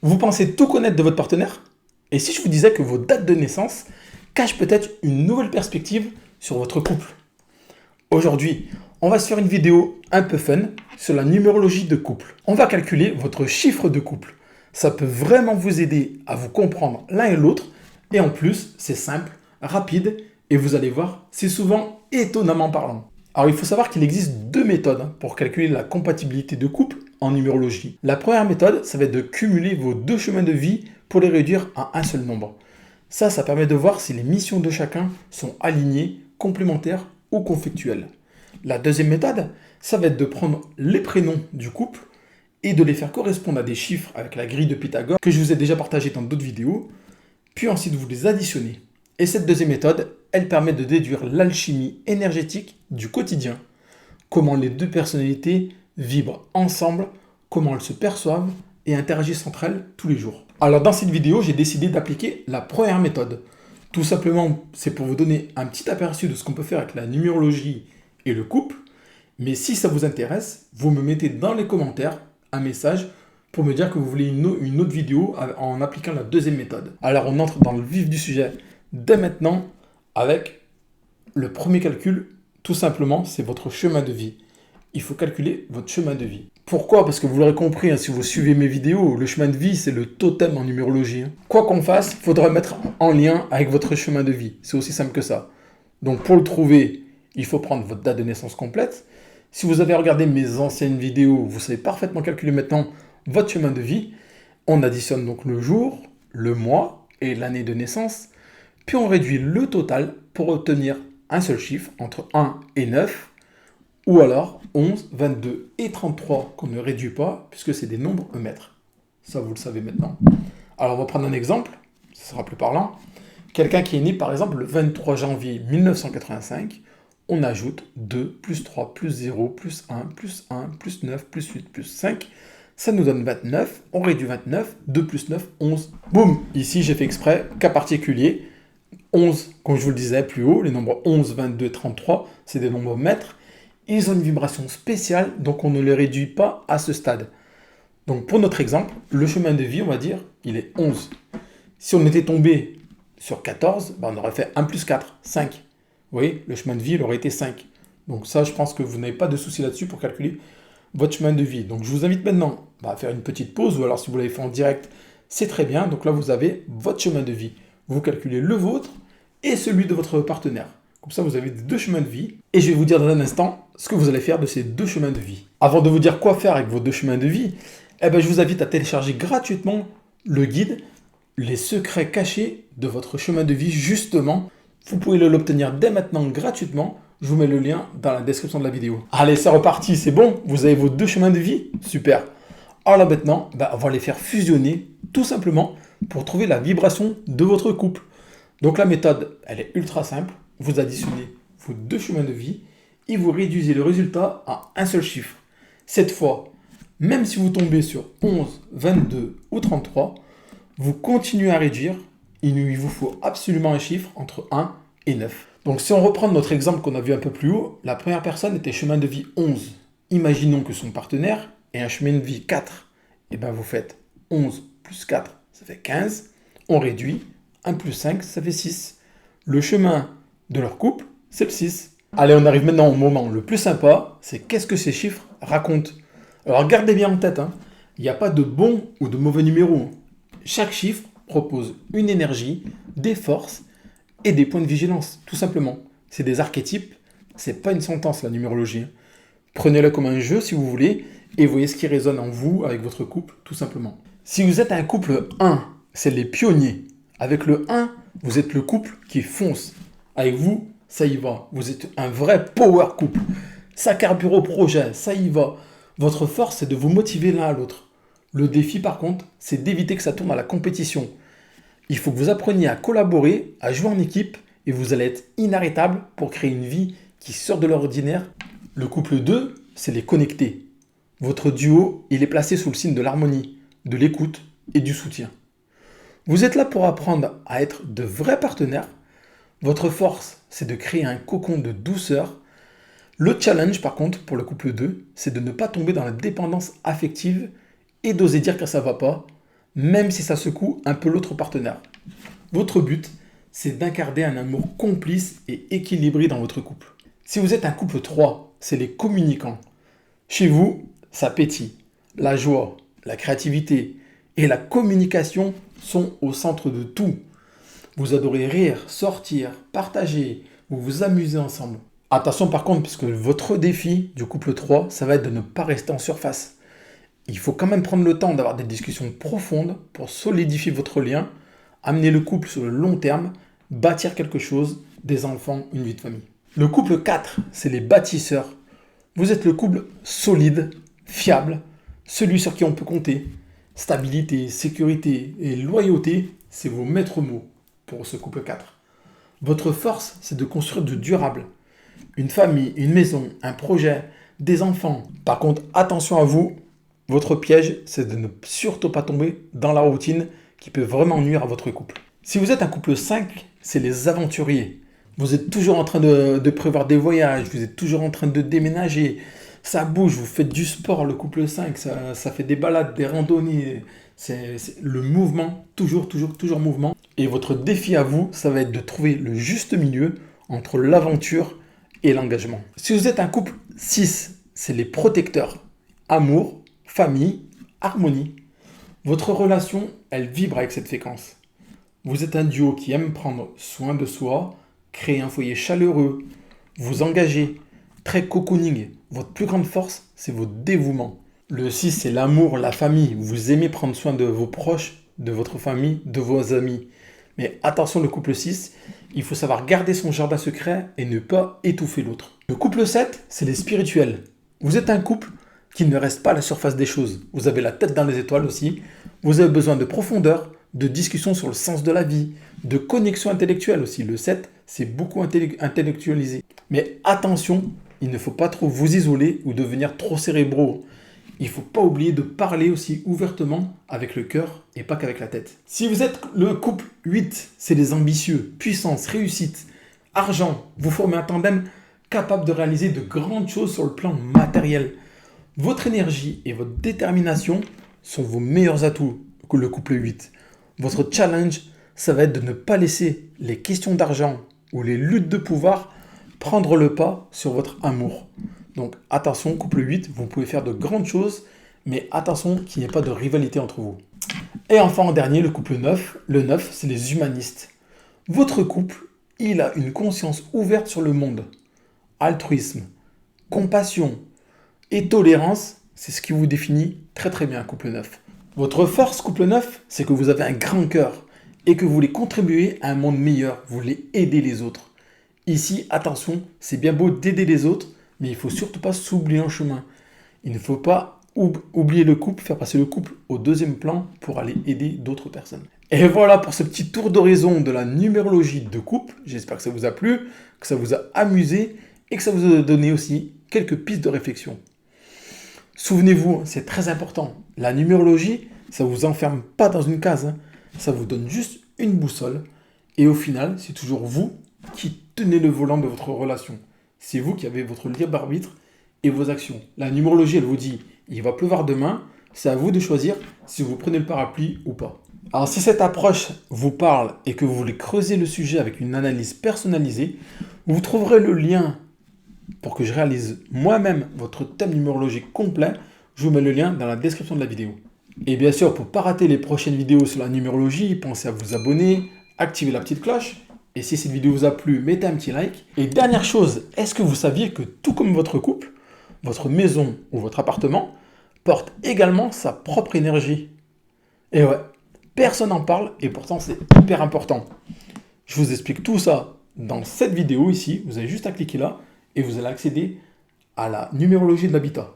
Vous pensez tout connaître de votre partenaire? Et si je vous disais que vos dates de naissance cachent peut-être une nouvelle perspective sur votre couple? Aujourd'hui, on va se faire une vidéo un peu fun sur la numérologie de couple. On va calculer votre chiffre de couple. Ça peut vraiment vous aider à vous comprendre l'un et l'autre. Et en plus, c'est simple, rapide, et vous allez voir, c'est souvent étonnamment parlant. Alors il faut savoir qu'il existe deux méthodes pour calculer la compatibilité de couple en numérologie. La première méthode, ça va être de cumuler vos deux chemins de vie pour les réduire à un seul nombre. Ça permet de voir si les missions de chacun sont alignées, complémentaires ou conflictuelles. La deuxième méthode, ça va être de prendre les prénoms du couple et de les faire correspondre à des chiffres avec la grille de Pythagore que je vous ai déjà partagé dans d'autres vidéos, puis ensuite vous les additionnez. Et cette deuxième méthode, elle permet de déduire l'alchimie énergétique du quotidien, comment les deux personnalités vibrent ensemble, comment elles se perçoivent et interagissent entre elles tous les jours. Alors dans cette vidéo, j'ai décidé d'appliquer la première méthode. Tout simplement, c'est pour vous donner un petit aperçu de ce qu'on peut faire avec la numérologie et le couple. Mais si ça vous intéresse, vous me mettez dans les commentaires un message pour me dire que vous voulez une autre vidéo en appliquant la deuxième méthode. Alors on entre dans le vif du sujet dès maintenant avec le premier calcul. Tout simplement, c'est votre chemin de vie. Il faut calculer votre chemin de vie. Pourquoi? Parce que vous l'aurez compris, si vous suivez mes vidéos, le chemin de vie, c'est le totem en numérologie. Quoi qu'on fasse, il faudra mettre en lien avec votre chemin de vie. C'est aussi simple que ça. Donc pour le trouver, il faut prendre votre date de naissance complète. Si vous avez regardé mes anciennes vidéos, vous savez parfaitement calculer maintenant votre chemin de vie. On additionne donc le jour, le mois et l'année de naissance. Puis on réduit le total pour obtenir un seul chiffre entre 1 et 9. Ou alors 11, 22 et 33 qu'on ne réduit pas puisque c'est des nombres mètres. Ça, vous le savez maintenant. Alors, on va prendre un exemple, ce sera plus parlant. Quelqu'un qui est né, par exemple, le 23 janvier 1985, on ajoute 2, plus 3, plus 0, plus 1, plus 1, plus 9, plus 8, plus 5. Ça nous donne 29. On réduit 29. 2 plus 9, 11. Boum! Ici, j'ai fait exprès, cas particulier. 11, comme je vous le disais plus haut, les nombres 11, 22, 33, c'est des nombres mètres. Ils ont une vibration spéciale, donc on ne les réduit pas à ce stade. Donc pour notre exemple, le chemin de vie, on va dire, il est 11. Si on était tombé sur 14, on aurait fait 1 plus 4, 5. Vous voyez, le chemin de vie, il aurait été 5. Donc ça, je pense que vous n'avez pas de souci là-dessus pour calculer votre chemin de vie. Donc je vous invite maintenant à faire une petite pause, ou alors si vous l'avez fait en direct, c'est très bien. Donc là, vous avez votre chemin de vie. Vous calculez le vôtre et celui de votre partenaire. Comme ça, vous avez deux chemins de vie. Et je vais vous dire dans un instant ce que vous allez faire de ces deux chemins de vie. Avant de vous dire quoi faire avec vos deux chemins de vie, je vous invite à télécharger gratuitement le guide Les secrets cachés de votre chemin de vie. Justement, vous pouvez l'obtenir dès maintenant gratuitement. Je vous mets le lien dans la description de la vidéo. Allez, c'est reparti, c'est bon? Vous avez vos deux chemins de vie? Super. Alors là maintenant, on va les faire fusionner tout simplement pour trouver la vibration de votre couple. Donc la méthode, elle est ultra simple. Vous additionnez vos deux chemins de vie et vous réduisez le résultat à un seul chiffre. Cette fois, même si vous tombez sur 11, 22 ou 33, vous continuez à réduire. Il vous faut absolument un chiffre entre 1 et 9. Donc si on reprend notre exemple qu'on a vu un peu plus haut, la première personne était chemin de vie 11. Imaginons que son partenaire ait un chemin de vie 4. Et vous faites 11 plus 4, ça fait 15. On réduit. 1 plus 5, ça fait 6. Le chemin de leur couple, c'est le 6. Allez, on arrive maintenant au moment le plus sympa, c'est qu'est-ce que ces chiffres racontent. Alors gardez bien en tête, il n'y a pas de bon ou de mauvais numéro. Chaque chiffre propose une énergie, des forces et des points de vigilance, tout simplement. C'est des archétypes, c'est pas une sentence la numérologie. Prenez-le comme un jeu si vous voulez et voyez ce qui résonne en vous avec votre couple, tout simplement. Si vous êtes un couple 1, c'est les pionniers. Avec le 1, vous êtes le couple qui fonce. Avec vous, ça y va. Vous êtes un vrai power couple. Ça carbure au projet, ça y va. Votre force, c'est de vous motiver l'un à l'autre. Le défi, par contre, c'est d'éviter que ça tourne à la compétition. Il faut que vous appreniez à collaborer, à jouer en équipe, et vous allez être inarrêtable pour créer une vie qui sort de l'ordinaire. Le couple 2, c'est les connectés. Votre duo, il est placé sous le signe de l'harmonie, de l'écoute et du soutien. Vous êtes là pour apprendre à être de vrais partenaires. Votre force, c'est de créer un cocon de douceur. Le challenge, par contre, pour le couple 2, c'est de ne pas tomber dans la dépendance affective et d'oser dire que ça ne va pas, même si ça secoue un peu l'autre partenaire. Votre but, c'est d'incarner un amour complice et équilibré dans votre couple. Si vous êtes un couple 3, c'est les communicants. Chez vous, ça pétille. La joie, la créativité et la communication sont au centre de tout. Vous adorez rire, sortir, partager, vous vous amusez ensemble. Attention par contre, puisque votre défi du couple 3, ça va être de ne pas rester en surface. Il faut quand même prendre le temps d'avoir des discussions profondes pour solidifier votre lien, amener le couple sur le long terme, bâtir quelque chose, des enfants, une vie de famille. Le couple 4, c'est les bâtisseurs. Vous êtes le couple solide, fiable, celui sur qui on peut compter. Stabilité, sécurité et loyauté, c'est vos maîtres mots pour ce couple 4. Votre force, c'est de construire du durable. Une famille, une maison, un projet, des enfants. Par contre, attention à vous, votre piège, c'est de ne surtout pas tomber dans la routine qui peut vraiment nuire à votre couple. Si vous êtes un couple 5, c'est les aventuriers. Vous êtes toujours en train de prévoir des voyages, vous êtes toujours en train de déménager. Ça bouge, vous faites du sport, le couple 5, ça fait des balades, des randonnées. C'est le mouvement, toujours mouvement. Et votre défi à vous, ça va être de trouver le juste milieu entre l'aventure et l'engagement. Si vous êtes un couple 6, c'est les protecteurs. Amour, famille, harmonie. Votre relation, elle vibre avec cette fréquence. Vous êtes un duo qui aime prendre soin de soi, créer un foyer chaleureux, vous engager, très cocooning. Votre plus grande force, c'est votre dévouement. Le 6, c'est l'amour, la famille. Vous aimez prendre soin de vos proches, de votre famille, de vos amis. Mais attention, le couple 6, il faut savoir garder son jardin secret et ne pas étouffer l'autre. Le couple 7, c'est les spirituels. Vous êtes un couple qui ne reste pas à la surface des choses. Vous avez la tête dans les étoiles aussi. Vous avez besoin de profondeur, de discussion sur le sens de la vie, de connexion intellectuelle aussi. Le 7, c'est beaucoup intellectualisé. Mais attention, il ne faut pas trop vous isoler ou devenir trop cérébraux. Il ne faut pas oublier de parler aussi ouvertement avec le cœur et pas qu'avec la tête. Si vous êtes le couple 8, c'est les ambitieux, puissance, réussite, argent. Vous formez un tandem capable de réaliser de grandes choses sur le plan matériel. Votre énergie et votre détermination sont vos meilleurs atouts que le couple 8. Votre challenge, ça va être de ne pas laisser les questions d'argent ou les luttes de pouvoir prendre le pas sur votre amour. Donc attention, couple 8, vous pouvez faire de grandes choses, mais attention qu'il n'y ait pas de rivalité entre vous. Et enfin en dernier, le couple 9. Le 9, c'est les humanistes. Votre couple, il a une conscience ouverte sur le monde. Altruisme, compassion et tolérance, c'est ce qui vous définit très bien, couple 9. Votre force, couple 9, c'est que vous avez un grand cœur et que vous voulez contribuer à un monde meilleur, vous voulez aider les autres. Ici, attention, c'est bien beau d'aider les autres, mais il ne faut surtout pas s'oublier en chemin. Il ne faut pas oublier le couple, faire passer le couple au deuxième plan pour aller aider d'autres personnes. Et voilà pour ce petit tour d'horizon de la numérologie de couple. J'espère que ça vous a plu, que ça vous a amusé et que ça vous a donné aussi quelques pistes de réflexion. Souvenez-vous, c'est très important. La numérologie, ça ne vous enferme pas dans une case. Ça vous donne juste une boussole. Et au final, c'est toujours vous qui tenez le volant de votre relation. C'est vous qui avez votre libre arbitre et vos actions. La numérologie, elle vous dit, il va pleuvoir demain. C'est à vous de choisir si vous prenez le parapluie ou pas. Alors, si cette approche vous parle et que vous voulez creuser le sujet avec une analyse personnalisée, vous trouverez le lien pour que je réalise moi-même votre thème numérologique complet. Je vous mets le lien dans la description de la vidéo. Et bien sûr, pour ne pas rater les prochaines vidéos sur la numérologie, pensez à vous abonner, activer la petite cloche. Et si cette vidéo vous a plu, mettez un petit like. Et dernière chose, est-ce que vous saviez que tout comme votre couple, votre maison ou votre appartement porte également sa propre énergie? Et ouais, personne n'en parle et pourtant c'est hyper important. Je vous explique tout ça dans cette vidéo ici. Vous avez juste à cliquer là et vous allez accéder à la numérologie de l'habitat.